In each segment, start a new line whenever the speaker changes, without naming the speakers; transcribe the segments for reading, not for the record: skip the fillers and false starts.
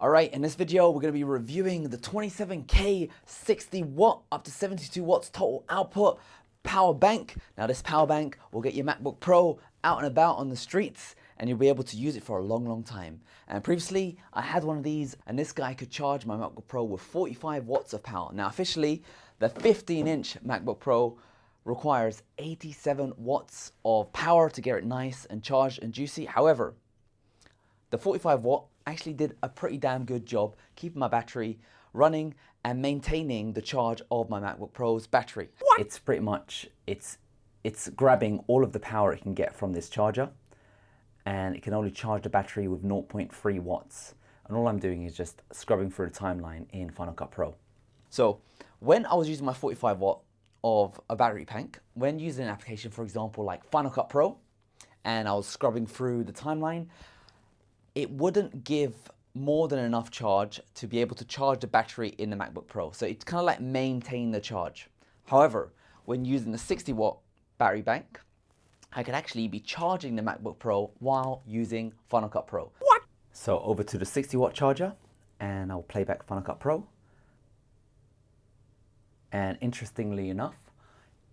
Alright, in this video we're going to be reviewing the 27K 60 watt up to 72 watts total output power bank. Now this power bank will get your MacBook Pro out and about on the streets and you'll be able to use it for a long time. And previously I had one of these and this guy could charge my MacBook Pro with 45 watts of power. Now officially the 15-inch MacBook Pro requires 87 watts of power to get it nice and charged and juicy. However, the 45 watt actually did a pretty damn good job keeping my battery running and maintaining the charge of my MacBook Pro's battery. What? It's pretty much, it's grabbing all of the power it can get from this charger, and it can only charge the battery with 0.3 watts. And all I'm doing is just scrubbing through the timeline in Final Cut Pro. So when I was using my 45 watt of a battery pack, when using an application, for example, like Final Cut Pro, and I was scrubbing through the timeline, it wouldn't give more than enough charge to be able to charge the battery in the MacBook Pro. So it's kind of like maintain the charge. However, when using the 60 watt battery bank, I can actually be charging the MacBook Pro while using Final Cut Pro. What? So over to the 60 watt charger and I'll play back Final Cut Pro. And interestingly enough,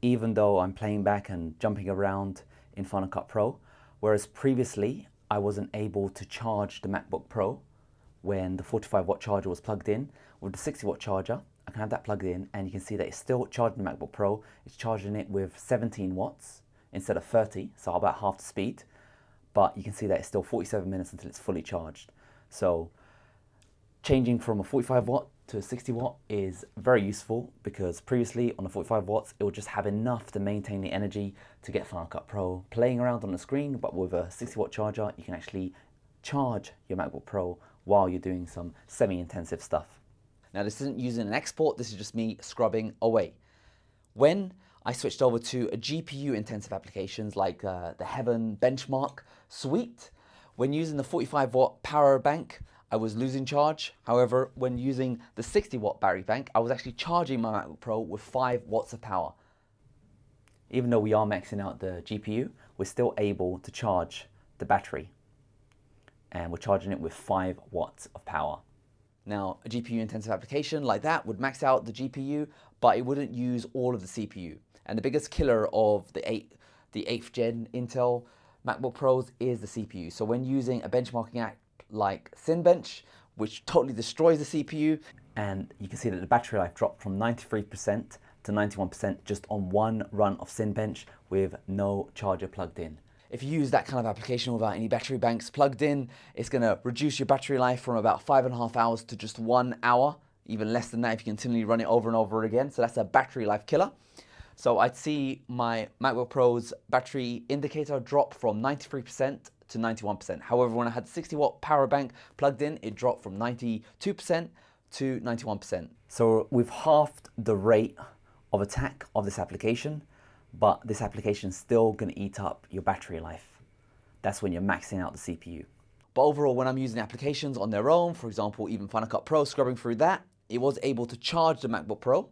even though I'm playing back and jumping around in Final Cut Pro, whereas previously I wasn't able to charge the MacBook Pro when the 45 watt charger was plugged in. With the 60 watt charger, I can have that plugged in and you can see that it's still charging the MacBook Pro. It's charging it with 17 watts instead of 30, so about half the speed. But you can see that it's still 47 minutes until it's fully charged. So changing from a 45 watt to a 60 watt is very useful because previously on the 45 watts, it would just have enough to maintain the energy to get Final Cut Pro playing around on the screen. But with a 60 watt charger, you can actually charge your MacBook Pro while you're doing some semi-intensive stuff. Now this isn't using an export, this is just me scrubbing away. When I switched over to a GPU intensive applications like the Heaven Benchmark suite, when using the 45 watt power bank, I was losing charge. However, when using the 60 watt battery bank, I was actually charging my MacBook Pro with 5 watts of power. Even though we are maxing out the GPU, we're still able to charge the battery. And we're charging it with 5 watts of power. Now, a GPU intensive application like that would max out the GPU, but it wouldn't use all of the CPU. And the biggest killer of the 8th gen Intel MacBook Pros is the CPU. So when using a benchmarking app like Cinebench, which totally destroys the CPU, and you can see that the battery life dropped from 93% to 91% just on one run of Cinebench with no charger plugged in. If you use that kind of application without any battery banks plugged in, it's going to reduce your battery life from about 5.5 hours to just 1 hour, even less than that if you continually run it over and over again. So that's a battery life killer. So I'd see my MacBook Pro's battery indicator drop from 93% to 91%. However, when I had 60 watt power bank plugged in, it dropped from 92% to 91%. So we've halved the rate of attack of this application, but this application is still going to eat up your battery life. That's when you're maxing out the CPU. But overall, when I'm using applications on their own, for example, even Final Cut Pro, scrubbing through that, it was able to charge the MacBook Pro,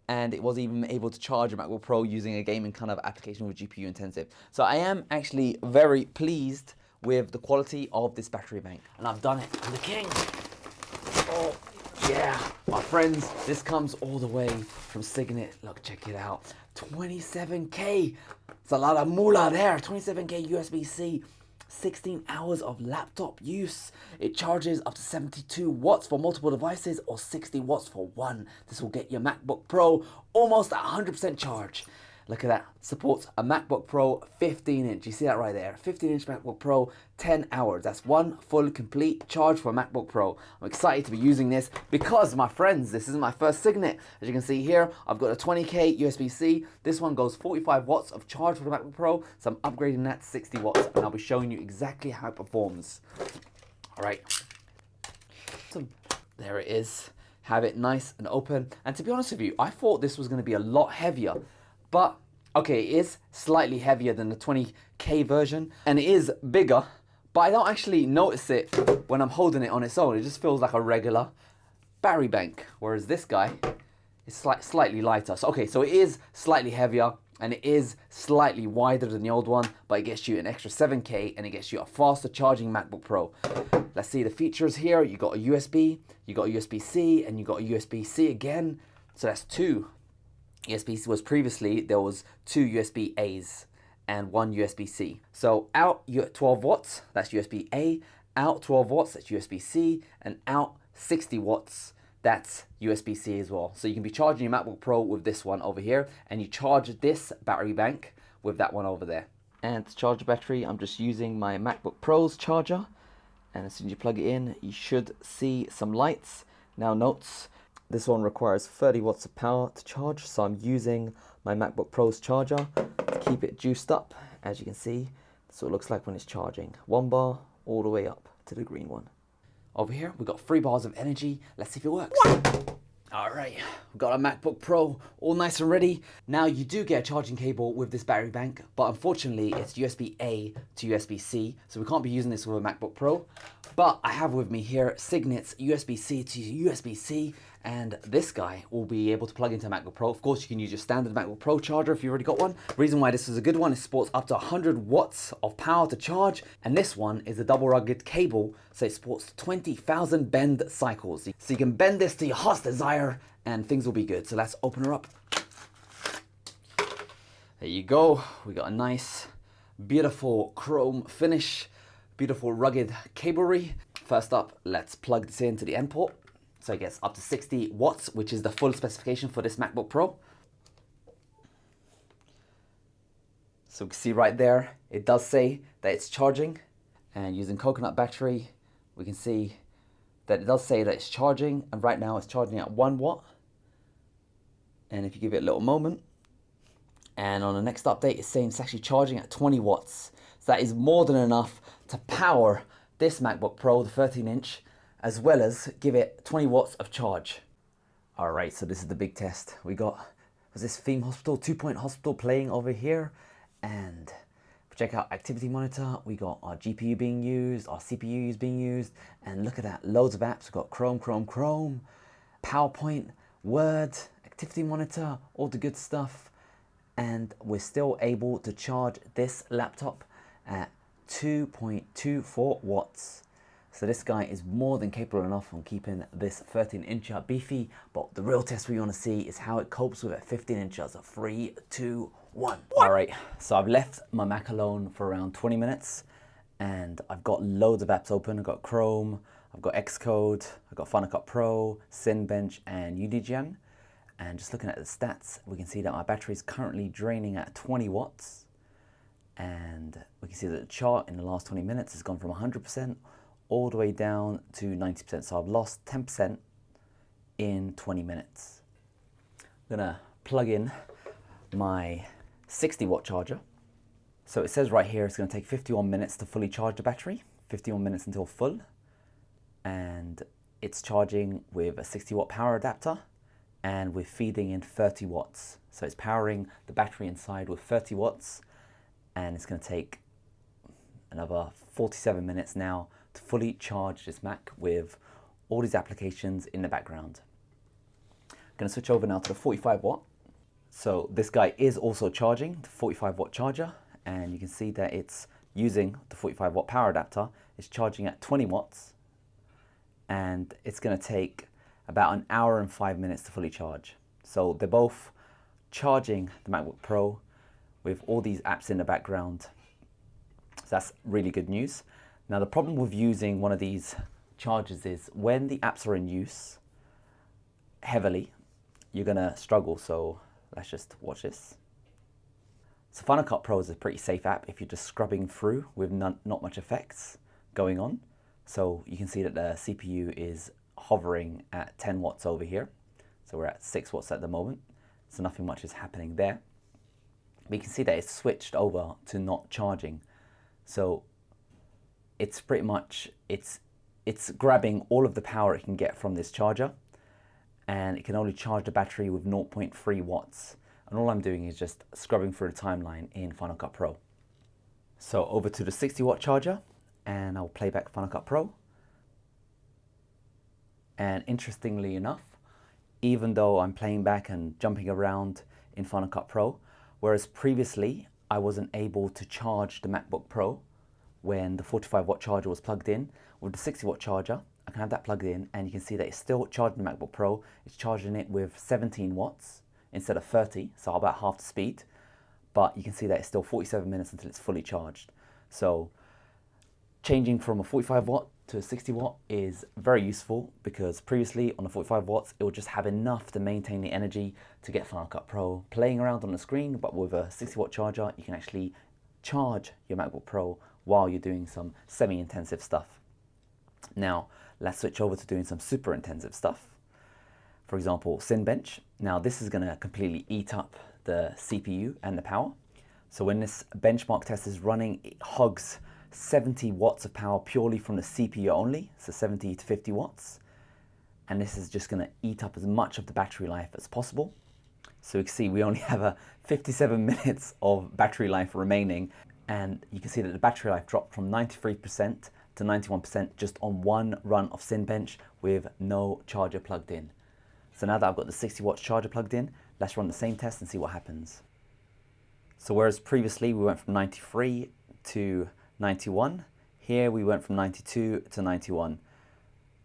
and it was even able to charge a MacBook Pro using a gaming kind of application with GPU intensive. So I am actually very pleased with the quality of this battery bank. And I've done it. I'm the king. Oh, yeah. My friends, this comes all the way from Signet. Look, check it out. 27K. It's a lot of moolah there. 27K USB-C. 16 hours of laptop use. It charges up to 72 watts for multiple devices or 60 watts for one. This will get your MacBook Pro almost at 100% charge. Look at that. Supports a MacBook Pro 15-inch. You see that right there? 15-inch MacBook Pro, 10 hours. That's one full complete charge for a MacBook Pro. I'm excited to be using this because, my friends, this is my first Signet. As you can see here, I've got a 20K USB-C. This one goes 45 watts of charge for the MacBook Pro, so I'm upgrading that to 60 watts, and I'll be showing you exactly how it performs. All right. So there it is. Have it nice and open. And to be honest with you, I thought this was going to be a lot heavier. But, okay, it is slightly heavier than the 20K version, and it is bigger, but I don't actually notice it when I'm holding it on its own. It just feels like a regular battery bank, whereas this guy is slightly lighter. So, okay, so it is slightly heavier, And it is slightly wider than the old one, but it gets you an extra 7K and it gets you a faster charging MacBook Pro. Let's see the features here. You got a USB, you got a USB-C, and you got a USB-C again. So that's two. USB-C was previously, there was two USB-As and one USB-C. So out 12 watts, that's USB-A, out 12 watts, that's USB-C, and out 60 watts, that's USB-C as well. So you can be charging your MacBook Pro with this one over here, and you charge this battery bank with that one over there. And to charge the battery, I'm just using my MacBook Pro's charger. And as soon as you plug it in, you should see some lights. Now notes, this one requires 30 watts of power to charge, so I'm using my MacBook Pro's charger to keep it juiced up. As you can see, that's what it looks like when it's charging. 1 bar all the way up to the green one. Over here, we've got 3 bars of energy. Let's see if it works. All right, we've got our MacBook Pro all nice and ready. Now you do get a charging cable with this battery bank, but unfortunately it's USB-A to USB-C, so we can't be using this with a MacBook Pro. But I have with me here Signet's USB-C to USB-C, and this guy will be able to plug into a MacBook Pro. Of course, you can use your standard MacBook Pro charger if you already got one. Reason why this is a good one, it supports up to 100 watts of power to charge, and this one is a double rugged cable, so it supports 20,000 bend cycles. So you can bend this to your heart's desire, and things will be good. So let's open her up. There you go. We got a nice, beautiful chrome finish, beautiful rugged cablery. First up, let's plug this into the end port. So it gets up to 60 watts, which is the full specification for this MacBook Pro. So we can see right there, it does say that it's charging. And using coconut battery, we can see that it does say that it's charging. And right now it's charging at 1 watt. And if you give it a little moment, and on the next update, it's saying it's actually charging at 20 watts. So that is more than enough to power this MacBook Pro, the 13-inch, as well as give it 20 watts of charge. All right, so this is the big test. We got, was this Theme Hospital, 2 Point Hospital playing over here. And if you check out activity monitor, we got our GPU being used, our CPU is being used, and look at that, loads of apps. We've got Chrome, PowerPoint, Word, activity monitor, all the good stuff. And we're still able to charge this laptop at 2.24 watts. So this guy is more than capable enough on keeping this 13-incher beefy, but the real test we want to see is how it copes with a 15-incher. So 3, 2, 1. All right, so I've left my Mac alone for around 20 minutes, and I've got loads of apps open. I've got Chrome, I've got Xcode, I've got Final Cut Pro, Cinebench, and UDGen. And just looking at the stats, we can see that my battery is currently draining at 20 watts. And we can see that the chart in the last 20 minutes has gone from 100% all the way down to 90%. So I've lost 10% in 20 minutes. I'm gonna plug in my 60 watt charger. So it says right here it's gonna take 51 minutes to fully charge the battery, 51 minutes until full. And it's charging with a 60 watt power adapter and we're feeding in 30 watts. So it's powering the battery inside with 30 watts, and it's gonna take another 47 minutes now to fully charge this Mac with all these applications in the background. I'm gonna switch over now to the 45 watt. So this guy is also charging, the 45 watt charger, and you can see that it's using the 45 watt power adapter. It's charging at 20 watts, and it's gonna take about 1 hour and 5 minutes to fully charge. So they're both charging the MacBook Pro with all these apps in the background. So that's really good news. Now the problem with using one of these chargers is when the apps are in use heavily, you're gonna struggle. So let's just watch this. So Final Cut Pro is a pretty safe app if you're just scrubbing through with not much effects going on. So you can see that the CPU is hovering at 10 watts over here. So we're at 6 watts at the moment. So nothing much is happening there. But you can see that it's switched over to not charging. So it's pretty much, it's grabbing all of the power it can get from this charger, and it can only charge the battery with 0.3 watts. And all I'm doing is just scrubbing through the timeline in Final Cut Pro. So over to the 60 watt charger, and I'll play back Final Cut Pro. And interestingly enough, even though I'm playing back and jumping around in Final Cut Pro, Whereas previously, I wasn't able to charge the MacBook Pro when the 45-watt charger was plugged in. With the 60-watt charger, I can have that plugged in, and you can see that it's still charging the MacBook Pro. It's charging it with 17 watts instead of 30, so about half the speed. But you can see that it's still 47 minutes until it's fully charged. So changing from a 45 watt to a 60 watt is very useful, because previously on the 45 watts, it would just have enough to maintain the energy to get Final Cut Pro playing around on the screen. But with a 60 watt charger, you can actually charge your MacBook Pro while you're doing some semi-intensive stuff. Now, let's switch over to doing some super intensive stuff. For example, Cinebench. Now, this is gonna completely eat up the CPU and the power. So when this benchmark test is running, it hogs 70 watts of power purely from the CPU only, so 70 to 50 watts. And this is just gonna eat up as much of the battery life as possible. So you can see we only have a 57 minutes of battery life remaining, and you can see that the battery life dropped from 93% to 91% just on one run of Cinebench with no charger plugged in. So now that I've got the 60 watts charger plugged in, let's run the same test and see what happens. So whereas previously we went from 93 to 91, here we went from 92 to 91.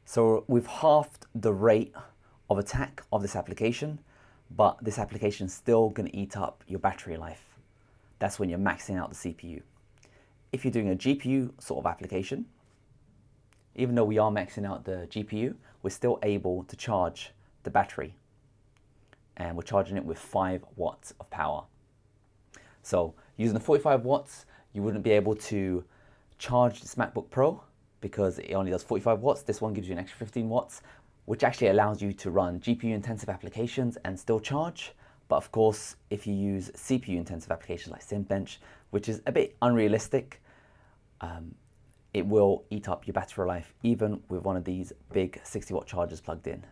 So we've halved the rate of attack of this application, but this application is still going to eat up your battery life. That's when you're maxing out the CPU. If you're doing a GPU sort of application, even though we are maxing out the GPU, we're still able to charge the battery, and we're charging it with 5 watts of power. So using the 45 watts, you wouldn't be able to charge this MacBook Pro because it only does 45 watts. This one gives you an extra 15 watts, which actually allows you to run GPU intensive applications and still charge. But of course, if you use CPU intensive applications like Cinebench, which is a bit unrealistic, it will eat up your battery life even with one of these big 60 watt chargers plugged in.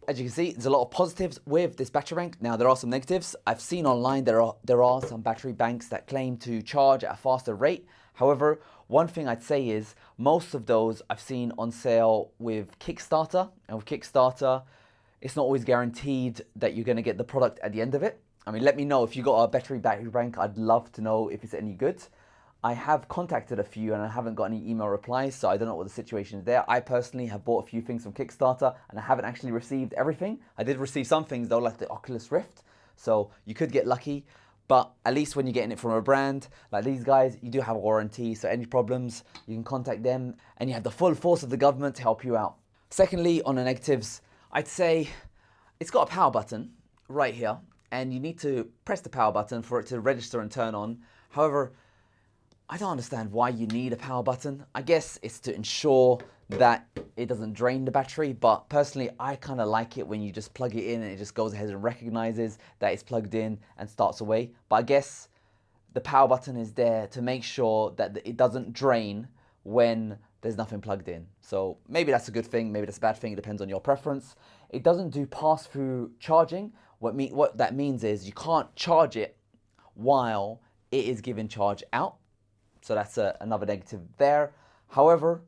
As you can see, there's a lot of positives with this battery bank. Now, there are some negatives. I've seen online there are some battery banks that claim to charge at a faster rate. However, one thing I'd say is most of those I've seen on sale with Kickstarter. And with Kickstarter, it's not always guaranteed that you're going to get the product at the end of it. I mean, let me know if you got a battery bank. I'd love to know if it's any good. I have contacted a few and I haven't got any email replies, so I don't know what the situation is there. I personally have bought a few things from Kickstarter and I haven't actually received everything. I did receive some things though, like the Oculus Rift, so you could get lucky, but at least when you're getting it from a brand like these guys, you do have a warranty, so any problems, you can contact them and you have the full force of the government to help you out. Secondly, on the negatives, I'd say it's got a power button right here and you need to press the power button for it to register and turn on. However, I don't understand why you need a power button. I guess it's to ensure that it doesn't drain the battery, but personally, I kind of like it when you just plug it in and it just goes ahead and recognizes that it's plugged in and starts away. But I guess the power button is there to make sure that it doesn't drain when there's nothing plugged in. So maybe that's a good thing, maybe that's a bad thing, it depends on your preference. It doesn't do pass-through charging. What that means is you can't charge it while it is giving charge out. So that's another negative there. However,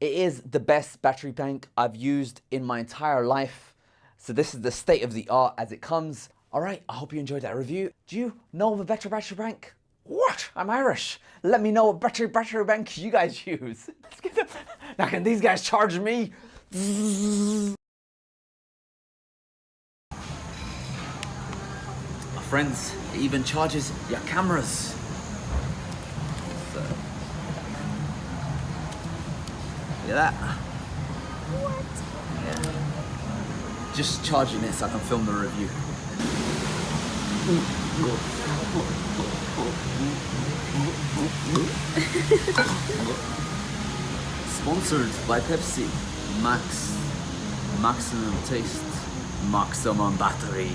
it is the best battery bank I've used in my entire life. So this is the state of the art as it comes. All right, I hope you enjoyed that review. Do you know of a better battery bank? What? I'm Irish. Let me know what battery bank you guys use. Let's get them. Now can these guys charge me? My friends, it even charges your cameras. Look at that.
What?
Yeah. Just charging it so I can film the review. Sponsored by Pepsi. Maximum taste, maximum battery.